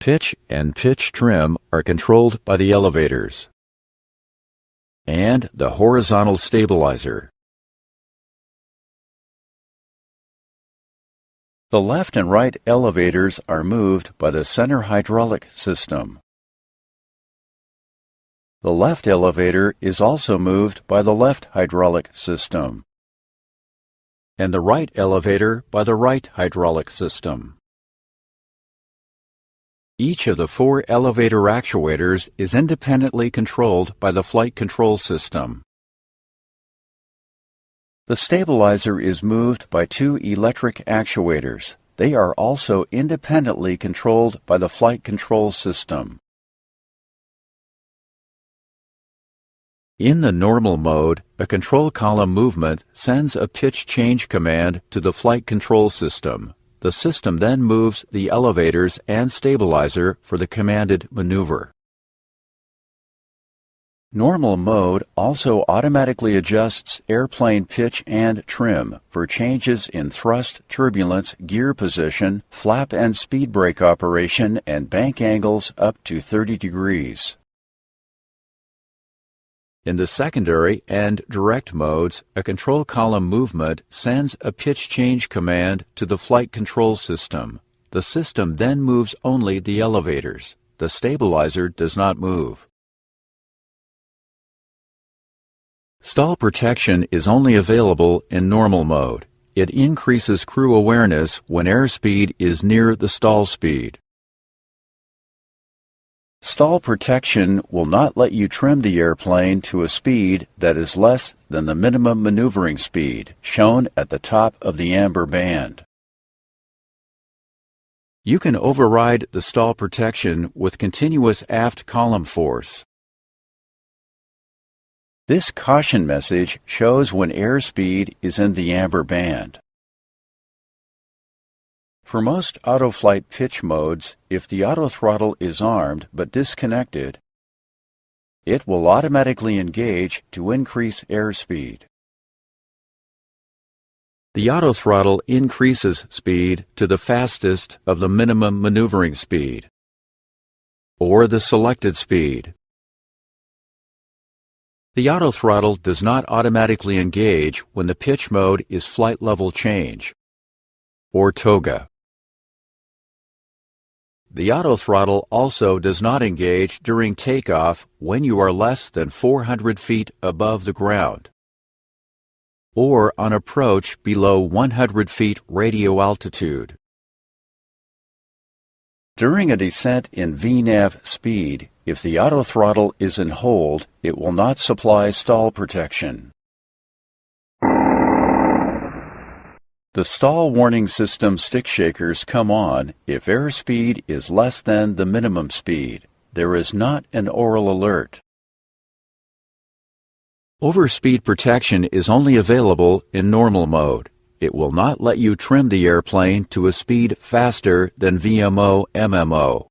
pitch and pitch trim are controlled by the elevators and the horizontal stabilizer. The left and right elevators are moved by the center hydraulic system. The left elevator is also moved by the left hydraulic system, and the right elevator by the right hydraulic system. Each of the 4 elevator actuators is independently controlled by the flight control system. The stabilizer is moved by 2 electric actuators. They are also independently controlled by the flight control system. In the normal mode, a control column movement sends a pitch change command to the flight control system. The system then moves the elevators and stabilizer for the commanded maneuver. Normal mode also automatically adjusts airplane pitch and trim for changes in thrust, turbulence, gear position, flap and speed brake operation, and bank angles up to 30 degrees. In the secondary and direct modes, a control column movement sends a pitch change command to the flight control system. The system then moves only the elevators. The stabilizer does not move. Stall protection is only available in normal mode. It increases crew awareness when airspeed is near the stall speed. Stall protection will not let you trim the airplane to a speed that is less than the minimum maneuvering speed, shown at the top of the amber band. You can override the stall protection with continuous aft column force. This caution message shows when airspeed is in the amber band. For most autoflight pitch modes, if the autothrottle is armed but disconnected, it will automatically engage to increase airspeed. The autothrottle increases speed to the fastest of the minimum maneuvering speed, or the selected speed. The autothrottle does not automatically engage when the pitch mode is flight level change, or TOGA. The autothrottle also does not engage during takeoff when you are less than 400 feet above the ground, or on approach below 100 feet radio altitude. During a descent in VNAV speed, if the autothrottle is in hold, it will not supply stall protection. The stall warning system stick shakers come on if airspeed is less than the minimum speed. There is not an oral alert. Overspeed protection is only available in normal mode. It will not let you trim the airplane to a speed faster than VMO/MMO.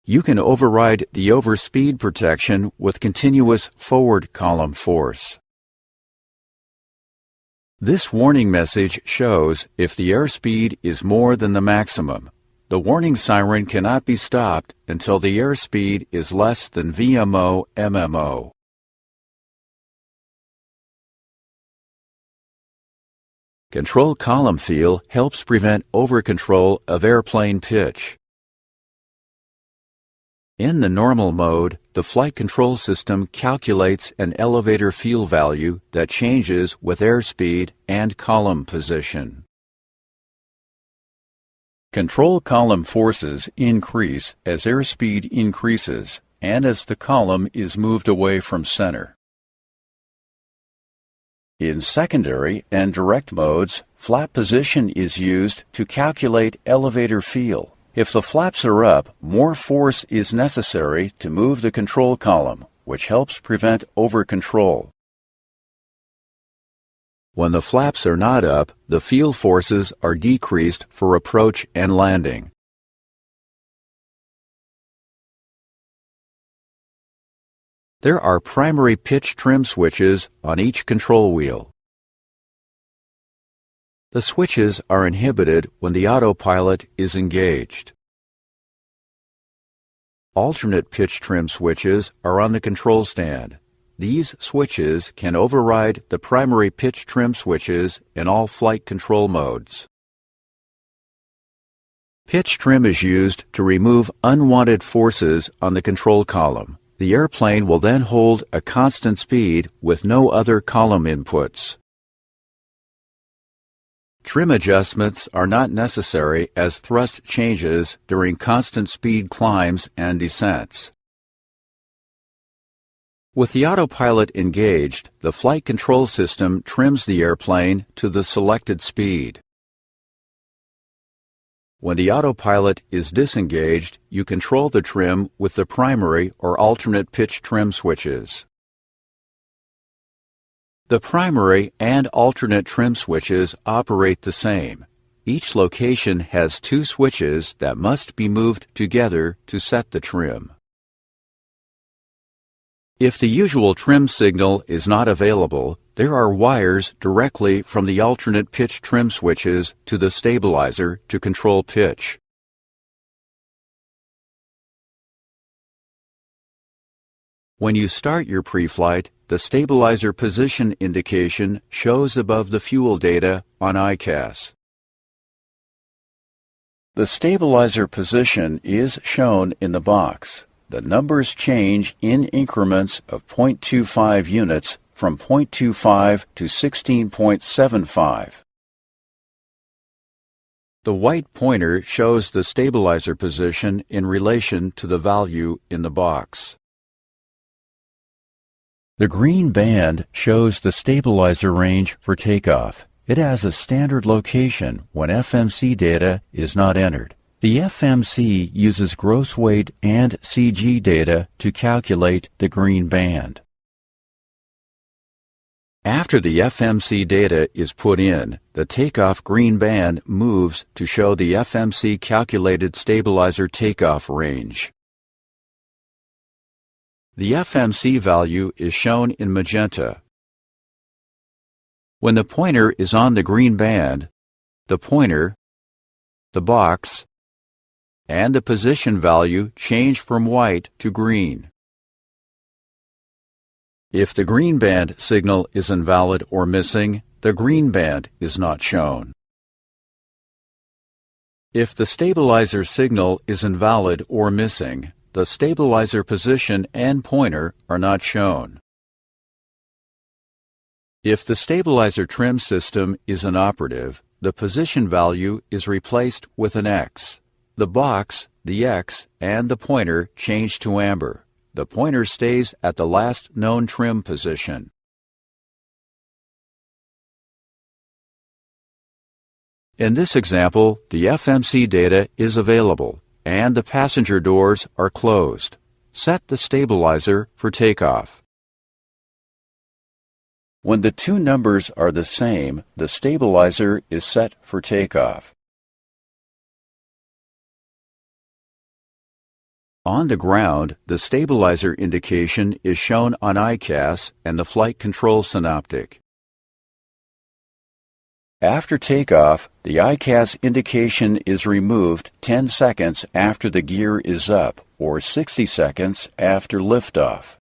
You can override the overspeed protection with continuous forward column force. This warning message shows if the airspeed is more than the maximum. The warning siren cannot be stopped until the airspeed is less than VMO/MMO. Control column feel helps prevent overcontrol of airplane pitch. In the normal mode, the flight control system calculates an elevator feel value that changes with airspeed and column position. Control column forces increase as airspeed increases and as the column is moved away from center. In secondary and direct modes, flap position is used to calculate elevator feel. If the flaps are up, more force is necessary to move the control column, which helps prevent overcontrol. When the flaps are not up, the feel forces are decreased for approach and landing. There are primary pitch trim switches on each control wheel. The switches are inhibited when the autopilot is engaged. Alternate pitch trim switches are on the control stand. These switches can override the primary pitch trim switches in all flight control modes. Pitch trim is used to remove unwanted forces on the control column. The airplane will then hold a constant speed with no other column inputs. Trim adjustments are not necessary as thrust changes during constant speed climbs and descents. With the autopilot engaged, the flight control system trims the airplane to the selected speed. When the autopilot is disengaged, you control the trim with the primary or alternate pitch trim switches. The primary and alternate trim switches operate the same. Each location has two switches that must be moved together to set the trim. If the usual trim signal is not available, there are wires directly from the alternate pitch trim switches to the stabilizer to control pitch. When you start your pre-flight, the stabilizer position indication shows above the fuel data on ICAS. The stabilizer position is shown in the box. The numbers change in increments of 0.25 units from 0.25 to 16.75. The white pointer shows the stabilizer position in relation to the value in the box. The green band shows the stabilizer range for takeoff. It has a standard location when FMC data is not entered. The FMC uses gross weight and CG data to calculate the green band. After the FMC data is put in, the takeoff green band moves to show the FMC calculated stabilizer takeoff range. The FMC value is shown in magenta. When the pointer is on the green band, the pointer, the box, and the position value change from white to green. If the green band signal is invalid or missing, the green band is not shown. If the stabilizer signal is invalid or missing, the stabilizer position and pointer are not shown. If the stabilizer trim system is inoperative, the position value is replaced with an X. The box, the X, and the pointer change to amber. The pointer stays at the last known trim position. In this example, the FMC data is available, and the passenger doors are closed. Set the stabilizer for takeoff. When the two numbers are the same, the stabilizer is set for takeoff. On the ground, the stabilizer indication is shown on ICAS and the flight control synoptic. After takeoff, the ICAS indication is removed 10 seconds after the gear is up, or 60 seconds after liftoff.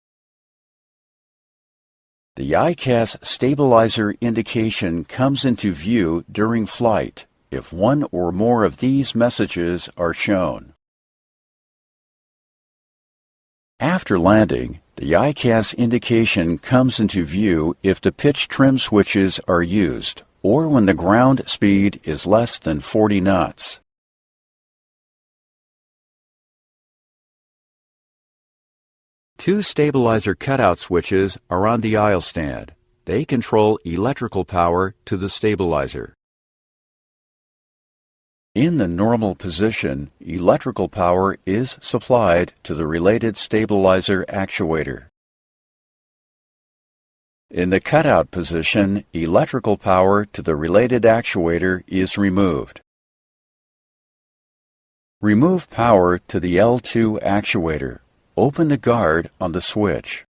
The ICAS stabilizer indication comes into view during flight if one or more of these messages are shown. After landing, the ICAS indication comes into view if the pitch trim switches are used, or when the ground speed is less than 40 knots. Two stabilizer cutout switches are on the aisle stand. They control electrical power to the stabilizer. In the normal position, electrical power is supplied to the related stabilizer actuator. In the cutout position, electrical power to the related actuator is removed. Remove power to the L2 actuator. Open the guard on the switch.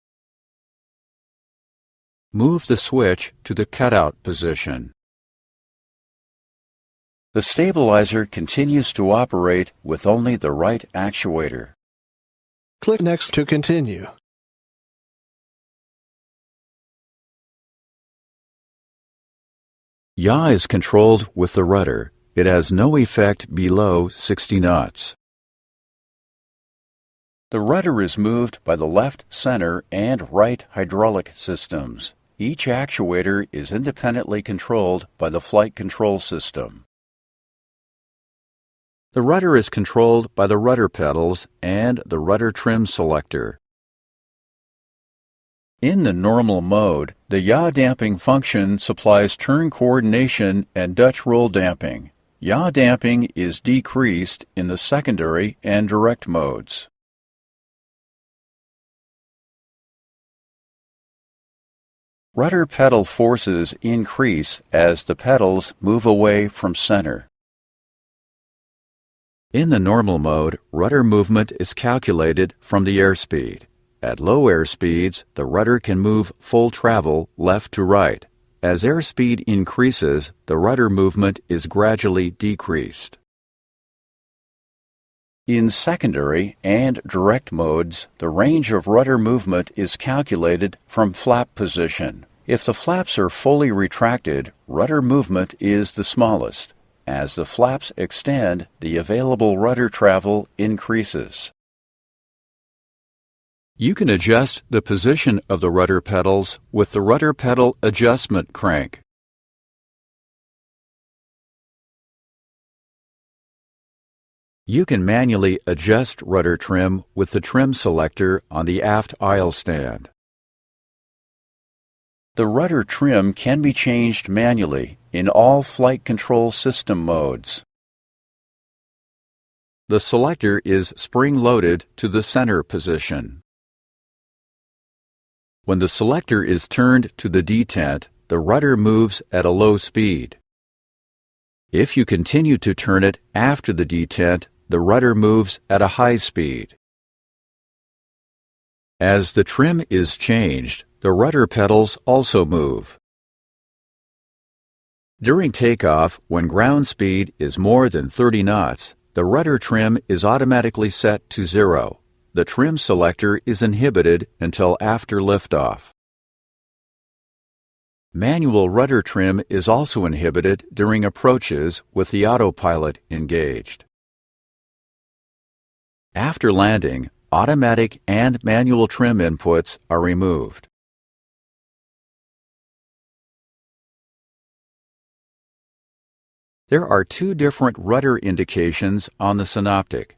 Move the switch to the cutout position. The stabilizer continues to operate with only the right actuator. Click Next to continue. Yaw is controlled with the rudder. It has no effect below 60 knots. The rudder is moved by the left, center, and right hydraulic systems. Each actuator is independently controlled by the flight control system. The rudder is controlled by the rudder pedals and the rudder trim selector. In the normal mode, the yaw damping function supplies turn coordination and Dutch roll damping. Yaw damping is decreased in the secondary and direct modes. Rudder pedal forces increase as the pedals move away from center. In the normal mode, rudder movement is calculated from the airspeed. At low air speeds, the rudder can move full travel left to right. As airspeed increases, the rudder movement is gradually decreased. In secondary and direct modes, the range of rudder movement is calculated from flap position. If the flaps are fully retracted, rudder movement is the smallest. As the flaps extend, the available rudder travel increases. You can adjust the position of the rudder pedals with the rudder pedal adjustment crank. You can manually adjust rudder trim with the trim selector on the aft aisle stand. The rudder trim can be changed manually in all flight control system modes. The selector is spring-loaded to the center position. When the selector is turned to the detent, the rudder moves at a low speed. If you continue to turn it after the detent, the rudder moves at a high speed. As the trim is changed, the rudder pedals also move. During takeoff, when ground speed is more than 30 knots, the rudder trim is automatically set to 0. The trim selector is inhibited until after liftoff. Manual rudder trim is also inhibited during approaches with the autopilot engaged. After landing, automatic and manual trim inputs are removed. There are two different rudder indications on the synoptic.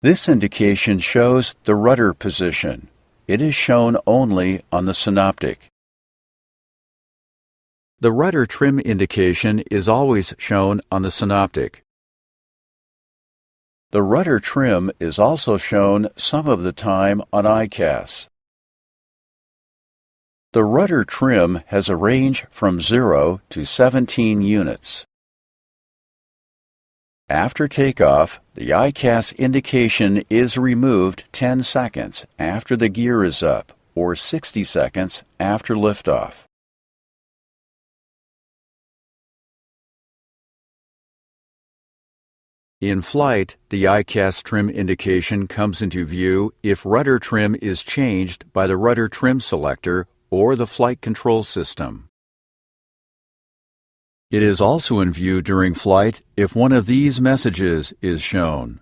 This indication shows the rudder position. It is shown only on the synoptic. The rudder trim indication is always shown on the synoptic. The rudder trim is also shown some of the time on ICAS. The rudder trim has a range from 0 to 17 units. After takeoff, the ICAS indication is removed 10 seconds after the gear is up, or 60 seconds after liftoff. In flight, the ICAS trim indication comes into view if rudder trim is changed by the rudder trim selector or the flight control system. It is also in view during flight if one of these messages is shown.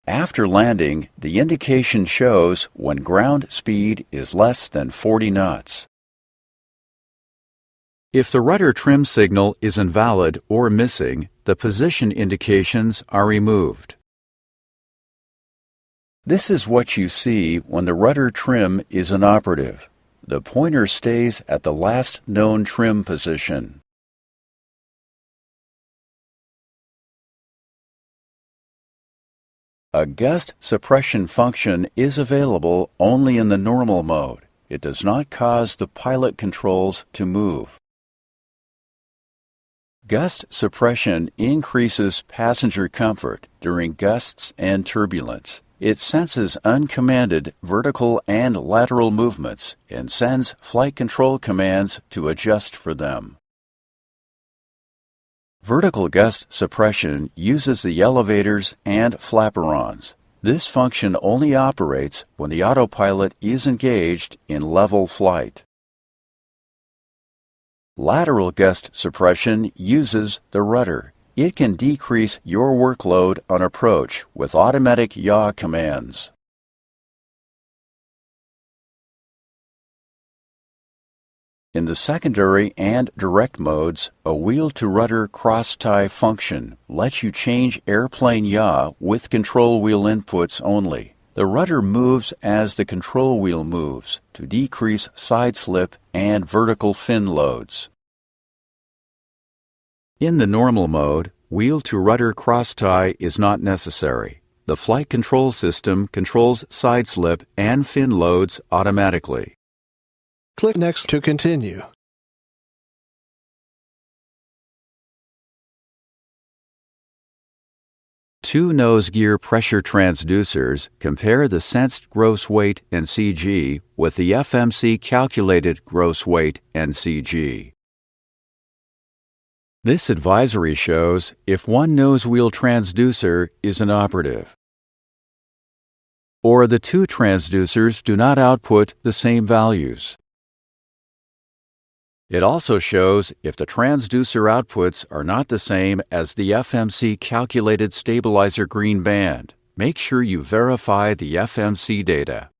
After landing, the indication shows when ground speed is less than 40 knots. If the rudder trim signal is invalid or missing, the position indications are removed. This is what you see when the rudder trim is inoperative. The pointer stays at the last known trim position. A gust suppression function is available only in the normal mode. It does not cause the pilot controls to move. Gust suppression increases passenger comfort during gusts and turbulence. It senses uncommanded vertical and lateral movements and sends flight control commands to adjust for them. Vertical gust suppression uses the elevators and flaperons. This function only operates when the autopilot is engaged in level flight. Lateral gust suppression uses the rudder. It can decrease your workload on approach with automatic yaw commands. In the secondary and direct modes, a wheel-to-rudder cross-tie function lets you change airplane yaw with control wheel inputs only. The rudder moves as the control wheel moves to decrease side slip and vertical fin loads. In the normal mode, wheel-to-rudder cross-tie is not necessary. The flight control system controls side slip and fin loads automatically. Click Next to continue. Two nose gear pressure transducers compare the sensed gross weight (CG) with the FMC calculated gross weight (CG). This advisory shows if one nose wheel transducer is inoperative, or the two transducers do not output the same values. It also shows if the transducer outputs are not the same as the FMC calculated stabilizer green band. Make sure you verify the FMC data.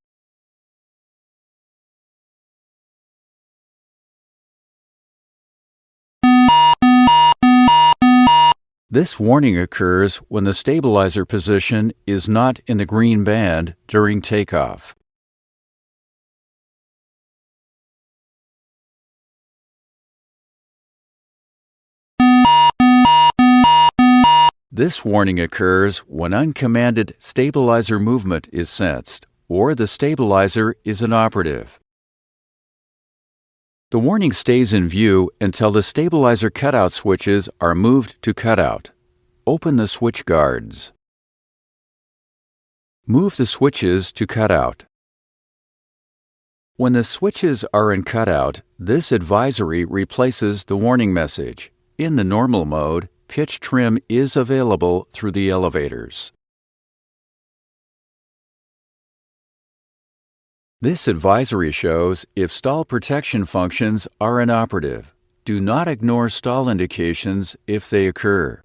This warning occurs when the stabilizer position is not in the green band during takeoff. This warning occurs when uncommanded stabilizer movement is sensed, or the stabilizer is inoperative. The warning stays in view until the stabilizer cutout switches are moved to cutout. Open the switch guards. Move the switches to cutout. When the switches are in cutout, this advisory replaces the warning message. In the normal mode, pitch trim is available through the elevators. This advisory shows if stall protection functions are inoperative. Do not ignore stall indications if they occur.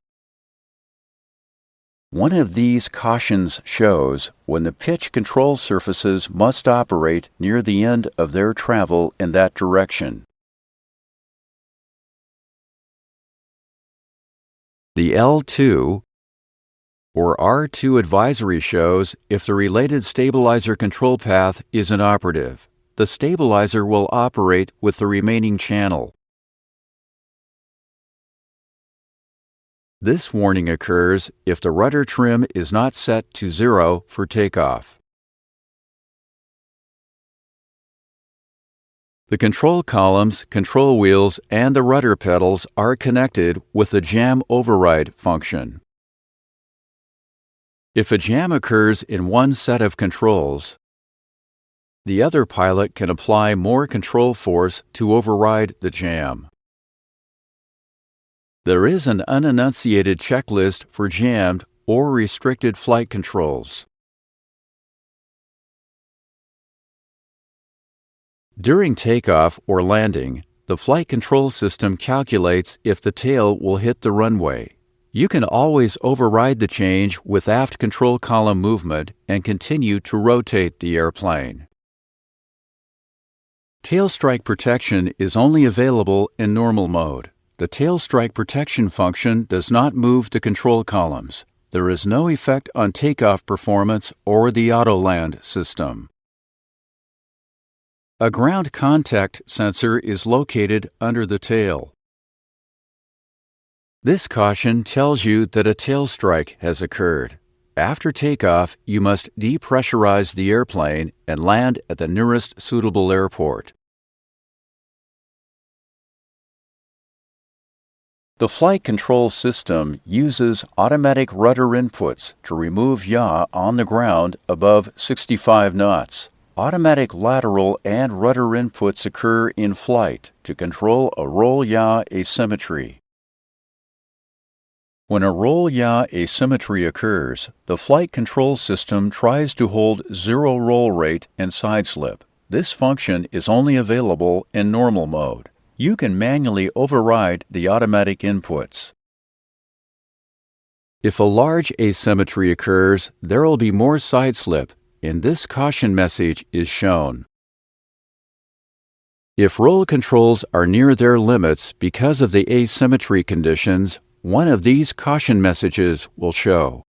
One of these cautions shows when the pitch control surfaces must operate near the end of their travel in that direction. The L2 or R2 advisory shows if the related stabilizer control path is inoperative. The stabilizer will operate with the remaining channel. This warning occurs if the rudder trim is not set to 0 for takeoff. The control columns, control wheels, and the rudder pedals are connected with the jam override function. If a jam occurs in one set of controls, the other pilot can apply more control force to override the jam. There is an unenunciated checklist for jammed or restricted flight controls. During takeoff or landing, the flight control system calculates if the tail will hit the runway. You can always override the change with aft control column movement and continue to rotate the airplane. Tail strike protection is only available in normal mode. The tail strike protection function does not move the control columns. There is no effect on takeoff performance or the auto-land system. A ground contact sensor is located under the tail. This caution tells you that a tail strike has occurred. After takeoff, you must depressurize the airplane and land at the nearest suitable airport. The flight control system uses automatic rudder inputs to remove yaw on the ground above 65 knots. Automatic lateral and rudder inputs occur in flight to control a roll-yaw asymmetry. When a roll-yaw asymmetry occurs, the flight control system tries to hold zero roll rate and side slip. This function is only available in normal mode. You can manually override the automatic inputs. If a large asymmetry occurs, there will be more side slip, and this caution message is shown. If roll controls are near their limits because of the asymmetry conditions, one of these caution messages will show.